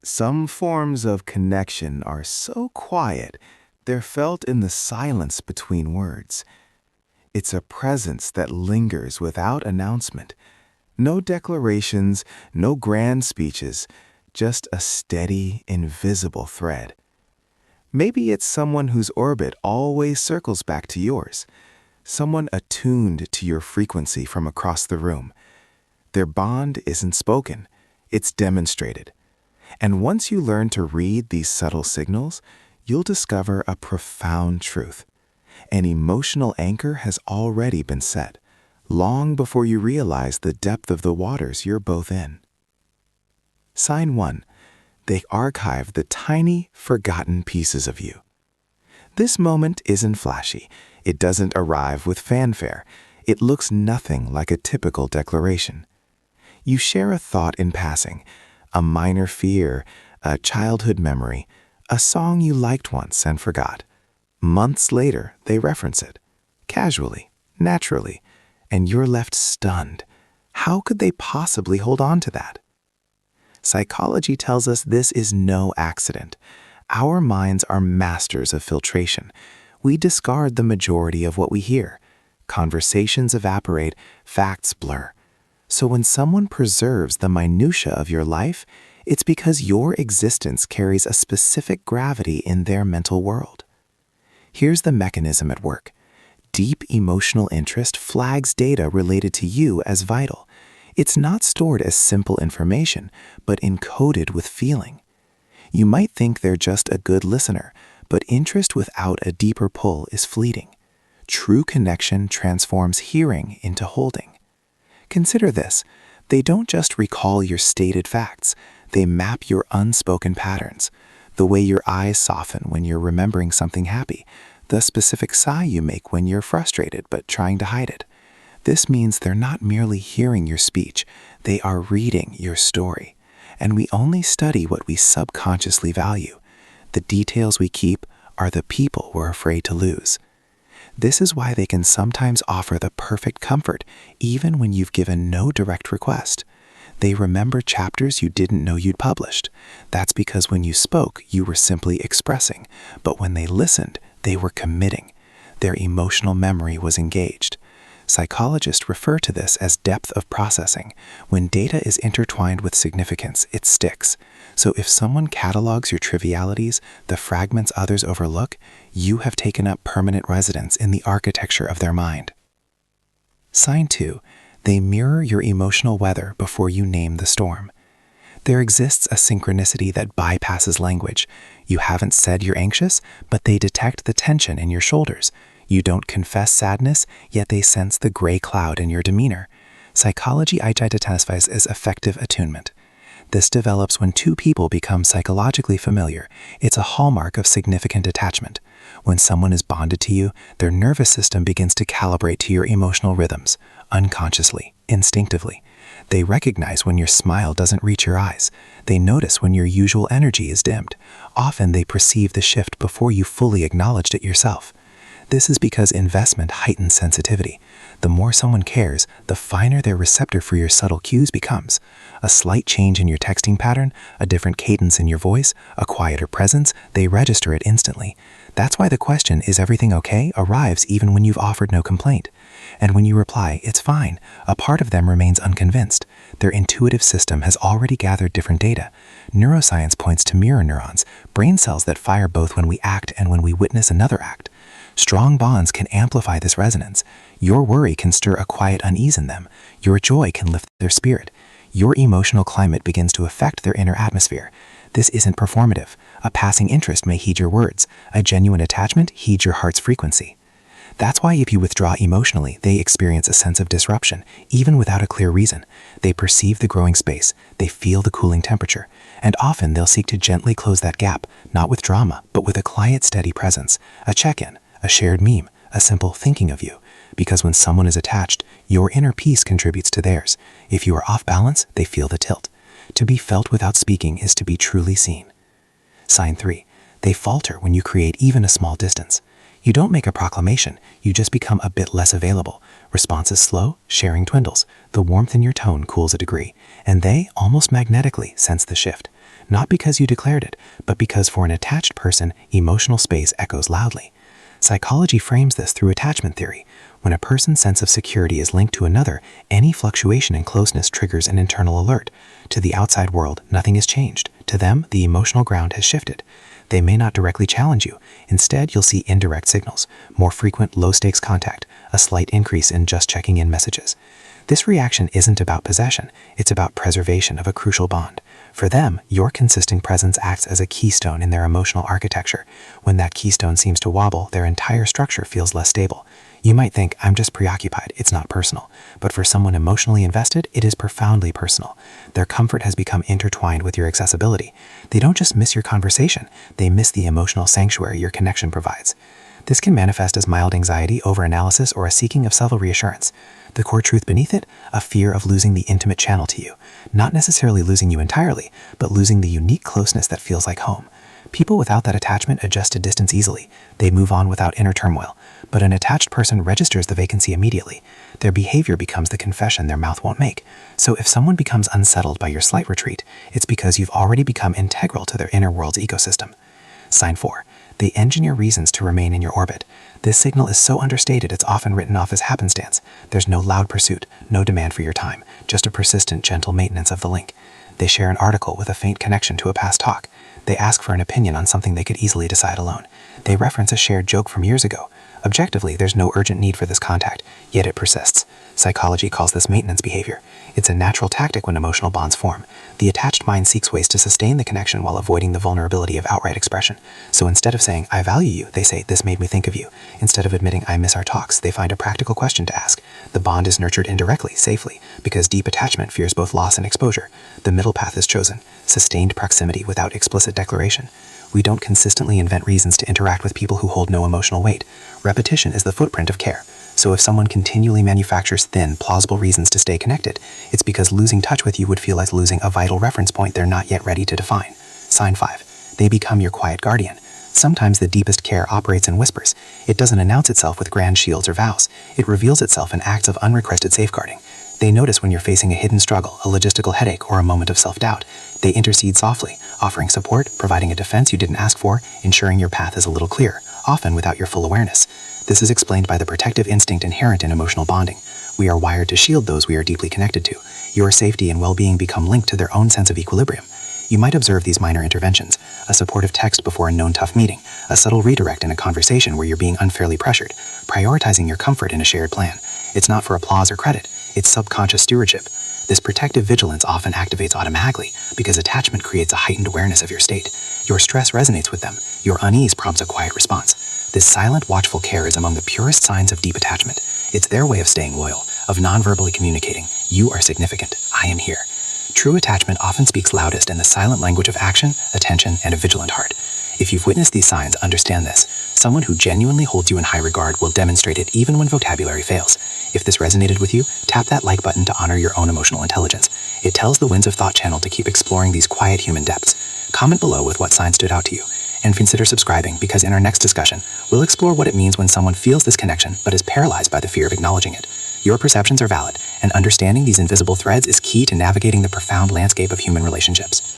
Some forms of connection are so quiet, they're felt in the silence between words. It's a presence that lingers without announcement. No declarations, no grand speeches, just a steady, invisible thread. Maybe it's someone whose orbit always circles back to yours, someone attuned to your frequency from across the room. Their bond isn't spoken, it's demonstrated. And once you learn to read these subtle signals, you'll discover a profound truth. An emotional anchor has already been set, long before you realize the depth of the waters you're both in. Sign 1. They archive the tiny, forgotten pieces of you. This moment isn't flashy. It doesn't arrive with fanfare. It looks nothing like a typical declaration. You share a thought in passing, a minor fear, a childhood memory, a song you liked once and forgot. Months later, they reference it, casually, naturally, and you're left stunned. How could they possibly hold on to that? Psychology tells us this is no accident. Our minds are masters of filtration. We discard the majority of what we hear. Conversations evaporate, facts blur. So when someone preserves the minutia of your life, it's because your existence carries a specific gravity in their mental world. Here's the mechanism at work. Deep emotional interest flags data related to you as vital. It's not stored as simple information, but encoded with feeling. You might think they're just a good listener, but interest without a deeper pull is fleeting. True connection transforms hearing into holding. Consider this. They don't just recall your stated facts. They map your unspoken patterns. The way your eyes soften when you're remembering something happy. The specific sigh you make when you're frustrated but trying to hide it. This means they're not merely hearing your speech. They are reading your story. And we only study what we subconsciously value. The details we keep are the people we're afraid to lose. This is why they can sometimes offer the perfect comfort, even when you've given no direct request. They remember chapters you didn't know you'd published. That's because when you spoke, you were simply expressing. But when they listened, they were committing. Their emotional memory was engaged. Psychologists refer to this as depth of processing. When data is intertwined with significance, it sticks. So if someone catalogs your trivialities, the fragments others overlook, you have taken up permanent residence in the architecture of their mind. Sign 2. They mirror your emotional weather before you name the storm. There exists a synchronicity that bypasses language. You haven't said you're anxious, but they detect the tension in your shoulders. You don't confess sadness, yet they sense the gray cloud in your demeanor. Psychology identifies as affective attunement. This develops when two people become psychologically familiar. It's a hallmark of significant attachment. When someone is bonded to you, their nervous system begins to calibrate to your emotional rhythms, unconsciously, instinctively. They recognize when your smile doesn't reach your eyes. They notice when your usual energy is dimmed. Often they perceive the shift before you fully acknowledged it yourself. This is because investment heightens sensitivity. The more someone cares, the finer their receptor for your subtle cues becomes. A slight change in your texting pattern, a different cadence in your voice, a quieter presence, they register it instantly. That's why the question, "Is everything okay?" arrives even when you've offered no complaint. And when you reply, "It's fine," a part of them remains unconvinced. Their intuitive system has already gathered different data. Neuroscience points to mirror neurons, brain cells that fire both when we act and when we witness another act. Strong bonds can amplify this resonance. Your worry can stir a quiet unease in them. Your joy can lift their spirit. Your emotional climate begins to affect their inner atmosphere. This isn't performative. A passing interest may heed your words. A genuine attachment heeds your heart's frequency. That's why if you withdraw emotionally, they experience a sense of disruption, even without a clear reason. They perceive the growing space. They feel the cooling temperature. And often they'll seek to gently close that gap, not with drama, but with a quiet, steady presence, a check-in, a shared meme, a simple thinking of you. Because when someone is attached, your inner peace contributes to theirs. If you are off balance, they feel the tilt. To be felt without speaking is to be truly seen. Sign 3. They falter when you create even a small distance. You don't make a proclamation, you just become a bit less available. Responses slow, sharing dwindles. The warmth in your tone cools a degree, and they, almost magnetically, sense the shift. not because you declared it, but because for an attached person, emotional space echoes loudly. Psychology frames this through attachment theory. When a person's sense of security is linked to another, any fluctuation in closeness triggers an internal alert. To the outside world, nothing has changed. To them, the emotional ground has shifted. They may not directly challenge you. Instead, you'll see indirect signals, more frequent low-stakes contact, a slight increase in just checking in messages. This reaction isn't about possession, it's about preservation of a crucial bond. For them, your consistent presence acts as a keystone in their emotional architecture. When that keystone seems to wobble, their entire structure feels less stable. You might think, I'm just preoccupied, it's not personal. But for someone emotionally invested, it is profoundly personal. Their comfort has become intertwined with your accessibility. They don't just miss your conversation, they miss the emotional sanctuary your connection provides. This can manifest as mild anxiety, overanalysis, or a seeking of subtle reassurance. The core truth beneath it, a fear of losing the intimate channel to you. Not necessarily losing you entirely, but losing the unique closeness that feels like home. People without that attachment adjust to distance easily. They move on without inner turmoil. But an attached person registers the vacancy immediately. Their behavior becomes the confession their mouth won't make. So if someone becomes unsettled by your slight retreat, it's because you've already become integral to their inner world's ecosystem. Sign 4. They engineer reasons to remain in your orbit. This signal is so understated it's often written off as happenstance. There's no loud pursuit, no demand for your time, just a persistent, gentle maintenance of the link. They share an article with a faint connection to a past talk. They ask for an opinion on something they could easily decide alone. They reference a shared joke from years ago. Objectively, there's no urgent need for this contact, yet it persists. Psychology calls this maintenance behavior. It's a natural tactic when emotional bonds form. The attached mind seeks ways to sustain the connection while avoiding the vulnerability of outright expression. So instead of saying, I value you, they say, this made me think of you. Instead of admitting, I miss our talks, they find a practical question to ask. The bond is nurtured indirectly, safely, because deep attachment fears both loss and exposure. The middle path is chosen, sustained proximity without explicit declaration. We don't consistently invent reasons to interact with people who hold no emotional weight. Repetition is the footprint of care. So if someone continually manufactures thin, plausible reasons to stay connected, it's because losing touch with you would feel like losing a vital reference point they're not yet ready to define. Sign 5. They become your quiet guardian. Sometimes the deepest care operates in whispers. It doesn't announce itself with grand shields or vows. It reveals itself in acts of unrequested safeguarding. They notice when you're facing a hidden struggle, a logistical headache, or a moment of self-doubt. They intercede softly, offering support, providing a defense you didn't ask for, ensuring your path is a little clearer, often without your full awareness. This is explained by the protective instinct inherent in emotional bonding. We are wired to shield those we are deeply connected to. Your safety and well-being become linked to their own sense of equilibrium. You might observe these minor interventions: a supportive text before a known tough meeting, a subtle redirect in a conversation where you're being unfairly pressured, prioritizing your comfort in a shared plan. It's not for applause or credit, it's subconscious stewardship. This protective vigilance often activates automatically because attachment creates a heightened awareness of your state. Your stress resonates with them, your unease prompts a quiet response. This silent, watchful care is among the purest signs of deep attachment. It's their way of staying loyal, of non-verbally communicating, you are significant, I am here. True attachment often speaks loudest in the silent language of action, attention, and a vigilant heart. If you've witnessed these signs, understand this. Someone who genuinely holds you in high regard will demonstrate it even when vocabulary fails. If this resonated with you, tap that like button to honor your own emotional intelligence. It tells the Winds of Thought channel to keep exploring these quiet human depths. Comment below with what sign stood out to you. And consider subscribing, because in our next discussion, we'll explore what it means when someone feels this connection but is paralyzed by the fear of acknowledging it. Your perceptions are valid, and understanding these invisible threads is key to navigating the profound landscape of human relationships.